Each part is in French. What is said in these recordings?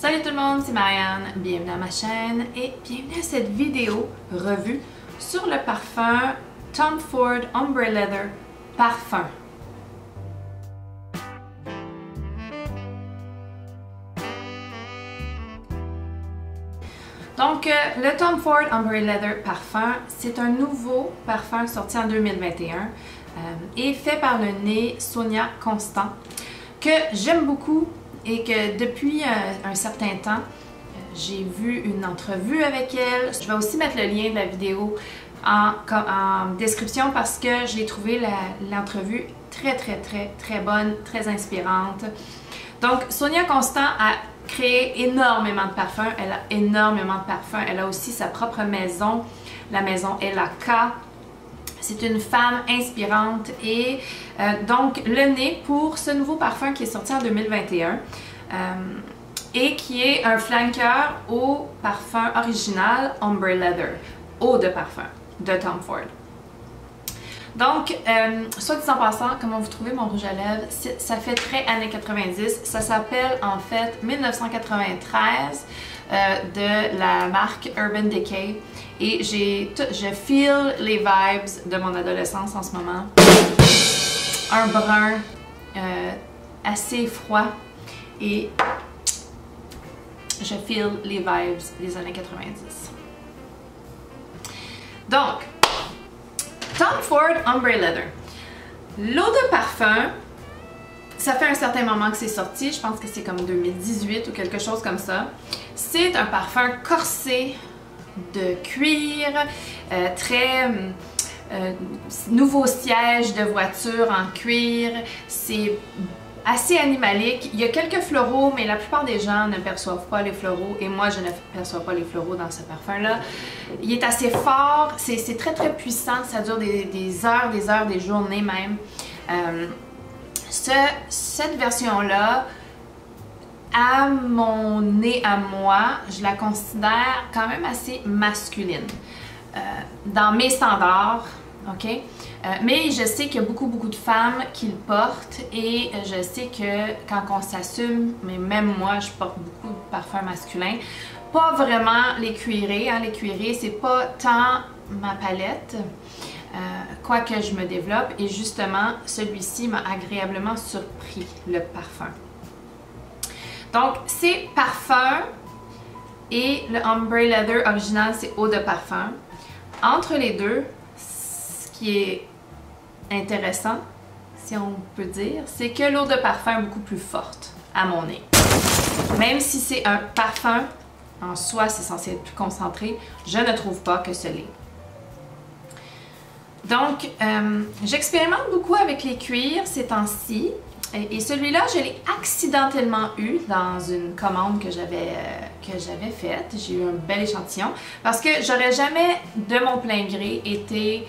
Salut tout le monde, c'est Marianne, bienvenue à ma chaîne et bienvenue à cette vidéo revue sur le parfum Tom Ford Ombre Leather Parfum. Donc, le Tom Ford Ombre Leather Parfum, c'est un nouveau parfum sorti en 2021 et fait par le nez Sonia Constant, que j'aime beaucoup et que depuis un certain temps, j'ai vu une entrevue avec elle. Je vais aussi mettre le lien de la vidéo en description parce que j'ai trouvé l'entrevue très bonne, très inspirante. Donc, Sonia Constant a créé énormément de parfums. Elle a énormément de parfums. Elle a aussi sa propre maison, la maison LAK. C'est une femme inspirante et donc le nez pour ce nouveau parfum qui est sorti en 2021 et qui est un flanqueur au parfum original Ombre Leather, eau de parfum de Tom Ford. Donc, soit dit en passant, comment vous trouvez mon rouge à lèvres, ça fait très années 90. Ça s'appelle en fait 1993 de la marque Urban Decay. Et je feel les vibes de mon adolescence en ce moment. Un brun assez froid et je feel les vibes des années 90. Donc, Tom Ford Ombre Leather. L'eau de parfum, ça fait un certain moment que c'est sorti, je pense que c'est comme 2018 ou quelque chose comme ça. C'est un parfum corsé de cuir, très nouveau siège de voiture en cuir, c'est assez animalique. Il y a quelques floraux, mais la plupart des gens ne perçoivent pas les floraux et moi je ne perçois pas les floraux dans ce parfum-là. Il est assez fort, c'est très puissant, ça dure des heures, des journées même. Cette version-là, à mon nez à moi, je la considère quand même assez masculine dans mes standards, ok? Mais je sais qu'il y a beaucoup de femmes qui le portent et je sais que quand on s'assume, mais même moi je porte beaucoup de parfums masculins, pas vraiment les cuirés, hein, les cuirés c'est pas tant ma palette, quoique je me développe et justement celui-ci m'a agréablement surpris, le parfum. Donc, c'est parfum et le Ombre Leather original, c'est eau de parfum. Entre les deux, ce qui est intéressant, si on peut dire, c'est que l'eau de parfum est beaucoup plus forte à mon nez. Même si c'est un parfum, en soi, c'est censé être plus concentré, je ne trouve pas que ce l'est. Donc, j'expérimente beaucoup avec les cuirs ces temps-ci. Et celui-là, je l'ai accidentellement eu dans une commande que j'avais faite. J'ai eu un bel échantillon parce que j'aurais jamais, de mon plein gré, été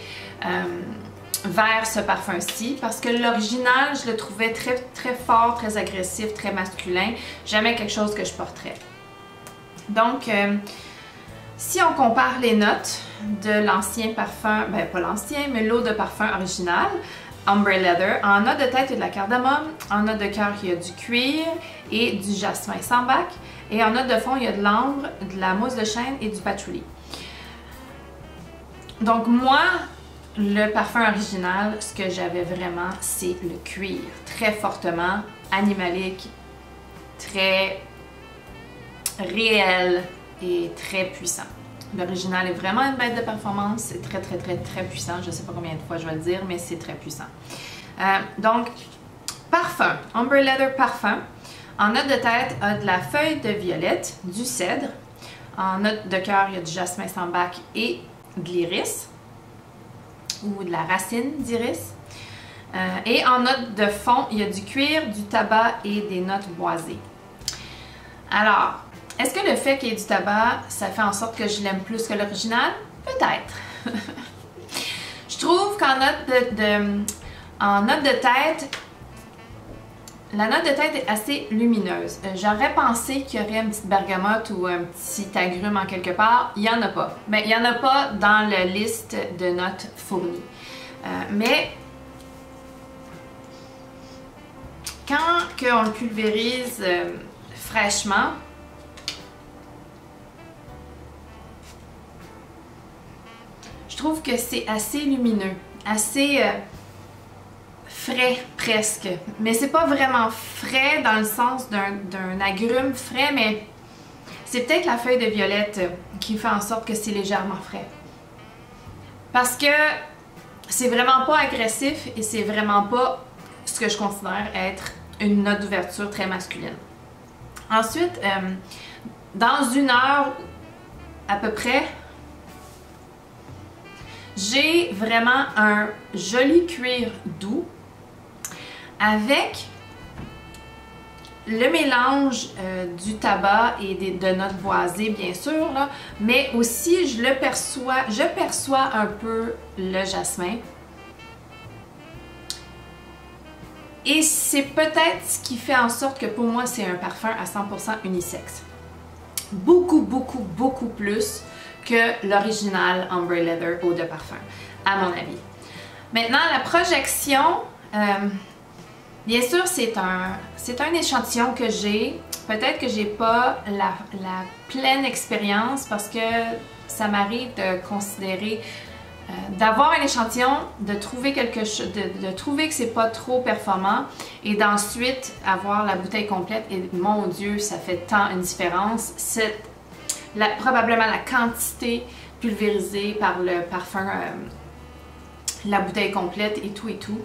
vers ce parfum-ci parce que l'original, je le trouvais très fort, très agressif, très masculin. Jamais quelque chose que je porterais. Donc, si on compare les notes de l'ancien parfum, ben pas l'ancien, mais l'eau de parfum original, Ombre Leather, en note de tête il y a de la cardamome, en note de cœur il y a du cuir et du jasmin sambac, et en note de fond il y a de l'ambre, de la mousse de chêne et du patchouli. Donc moi, le parfum original, ce que j'avais vraiment, c'est le cuir, très fortement animalique, très réel et très puissant. L'original est vraiment une bête de performance, c'est très puissant, je ne sais pas combien de fois je vais le dire, mais c'est très puissant. Donc, parfum, Ombre Leather Parfum, en note de tête, a de la feuille de violette, du cèdre, en note de cœur, il y a du jasmin sambac et de l'iris, ou de la racine d'iris, et en note de fond, il y a du cuir, du tabac et des notes boisées. Alors, est-ce que le fait qu'il y ait du tabac, ça fait en sorte que je l'aime plus que l'original? Peut-être. Je trouve qu'en note de tête, la note de tête est assez lumineuse. J'aurais pensé qu'il y aurait une petite bergamote ou un petit agrume en quelque part. Il n'y en a pas. Ben, il n'y en a pas dans la liste de notes fournies. Mais quand on le pulvérise fraîchement, trouve que c'est assez lumineux, assez frais presque. Mais c'est pas vraiment frais dans le sens d'un agrume frais, mais c'est peut-être la feuille de violette qui fait en sorte que c'est légèrement frais. Parce que c'est vraiment pas agressif et c'est vraiment pas ce que je considère être une note d'ouverture très masculine. Ensuite, dans 1 heure à peu près, j'ai vraiment un joli cuir doux avec le mélange du tabac et de notes boisées bien sûr, là, mais aussi je perçois un peu le jasmin. Et c'est peut-être ce qui fait en sorte que pour moi c'est un parfum à 100% unisexe. Beaucoup plus que l'original Ombre Leather Eau de Parfum, à mon avis. Maintenant, la projection, bien sûr, c'est un échantillon que j'ai. Peut-être que j'ai pas la pleine expérience parce que ça m'arrive de considérer, d'avoir un échantillon, de trouver quelque chose, de trouver que c'est pas trop performant et d'ensuite avoir la bouteille complète et mon Dieu, ça fait tant une différence. Probablement la quantité pulvérisée par le parfum, la bouteille complète et tout.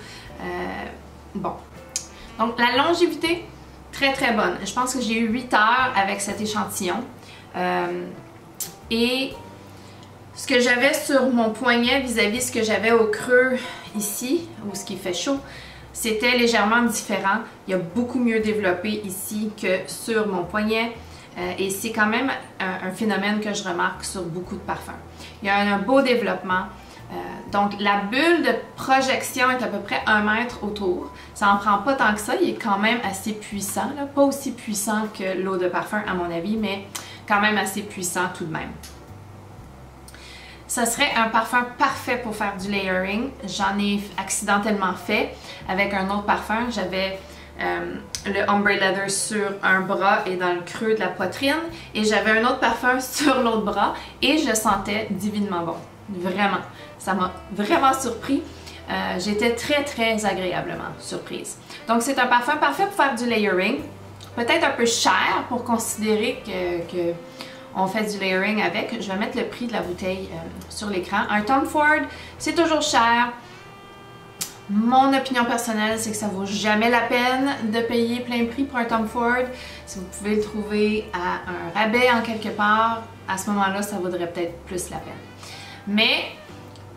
Bon. Donc la longévité, très bonne. Je pense que j'ai eu 8 heures avec cet échantillon. Et ce que j'avais sur mon poignet vis-à-vis ce que j'avais au creux ici, où ce qui fait chaud, c'était légèrement différent. Il y a beaucoup mieux développé ici que sur mon poignet. Et c'est quand même un phénomène que je remarque sur beaucoup de parfums. Il y a un beau développement. Donc la bulle de projection est à peu près 1 mètre autour. Ça en prend pas tant que ça, il est quand même assez puissant. Là. Pas aussi puissant que l'eau de parfum à mon avis, mais quand même assez puissant tout de même. Ça serait un parfum parfait pour faire du layering. J'en ai accidentellement fait avec un autre parfum. J'avais le Ombre Leather sur un bras et dans le creux de la poitrine et j'avais un autre parfum sur l'autre bras et je le sentais divinement bon. Vraiment. Ça m'a vraiment surpris. J'étais très agréablement surprise. Donc c'est un parfum parfait pour faire du layering. Peut-être un peu cher pour considérer que on fait du layering avec. Je vais mettre le prix de la bouteille sur l'écran. Un Tom Ford, c'est toujours cher. Mon opinion personnelle, c'est que ça vaut jamais la peine de payer plein prix pour un Tom Ford. Si vous pouvez le trouver à un rabais en quelque part, à ce moment-là, ça vaudrait peut-être plus la peine. Mais,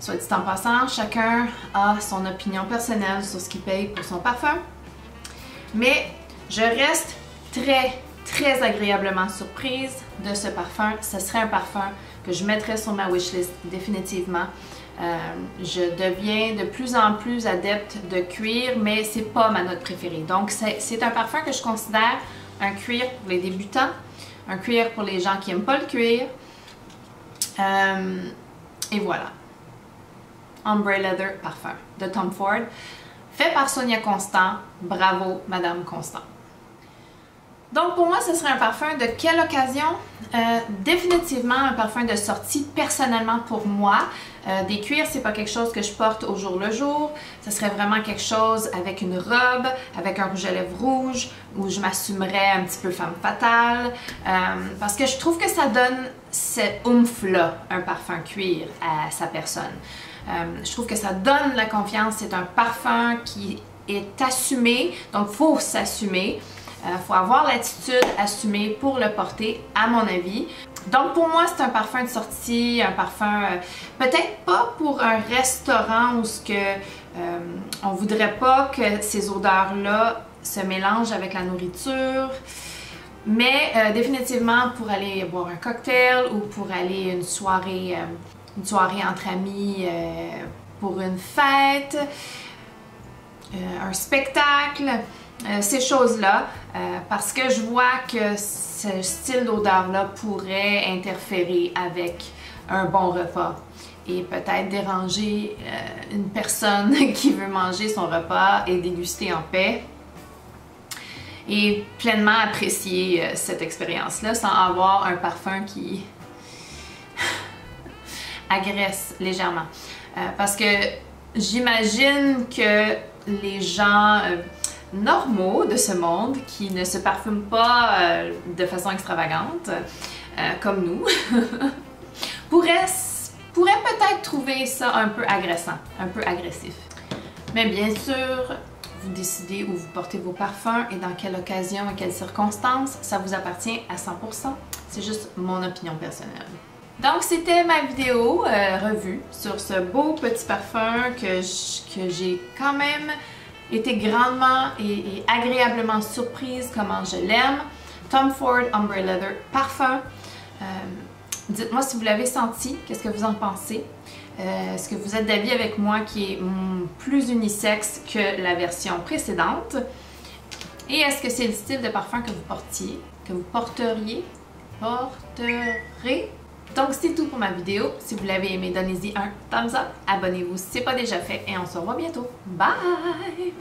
soit dit en passant, chacun a son opinion personnelle sur ce qu'il paye pour son parfum. Mais je reste très agréablement surprise de ce parfum. Ce serait un parfum que je mettrais sur ma wishlist définitivement. Je deviens de plus en plus adepte de cuir, mais c'est pas ma note préférée. Donc c'est un parfum que je considère un cuir pour les débutants, un cuir pour les gens qui n'aiment pas le cuir. Et voilà. Ombre Leather Parfum de Tom Ford, fait par Sonia Constant. Bravo, Madame Constant. Donc pour moi, ce serait un parfum de quelle occasion? Définitivement un parfum de sortie personnellement pour moi. Des cuirs, c'est pas quelque chose que je porte au jour le jour. Ce serait vraiment quelque chose avec une robe, avec un rouge à lèvres rouge, où je m'assumerais un petit peu femme fatale. Parce que je trouve que ça donne cet oomph-là, un parfum cuir à sa personne. Je trouve que ça donne la confiance. C'est un parfum qui est assumé, donc il faut s'assumer. Faut avoir l'attitude assumée pour le porter, à mon avis. Donc pour moi, c'est un parfum de sortie, un parfum peut-être pas pour un restaurant où on voudrait pas que ces odeurs-là se mélangent avec la nourriture, mais définitivement pour aller boire un cocktail ou pour aller une soirée entre amis, pour une fête, un spectacle. Ces choses-là, parce que je vois que ce style d'odeur-là pourrait interférer avec un bon repas et peut-être déranger une personne qui veut manger son repas et déguster en paix et pleinement apprécier cette expérience-là sans avoir un parfum qui agresse légèrement. Parce que j'imagine que les gens normaux de ce monde qui ne se parfument pas de façon extravagante, comme nous, pourraient peut-être trouver ça un peu agressant, un peu agressif. Mais bien sûr, vous décidez où vous portez vos parfums et dans quelle occasion et quelles circonstances, ça vous appartient à 100%. C'est juste mon opinion personnelle. Donc c'était ma vidéo revue sur ce beau petit parfum que j'ai quand même été grandement et agréablement surprise comment je l'aime. Tom Ford Ombre Leather Parfum. Dites-moi si vous l'avez senti, qu'est-ce que vous en pensez? Est-ce que vous êtes d'avis avec moi qui est plus unisexe que la version précédente? Et est-ce que c'est le style de parfum que vous porterez? Donc c'est tout pour ma vidéo. Si vous l'avez aimé, donnez-y un thumbs up. Abonnez-vous si ce n'est pas déjà fait et on se revoit bientôt. Bye!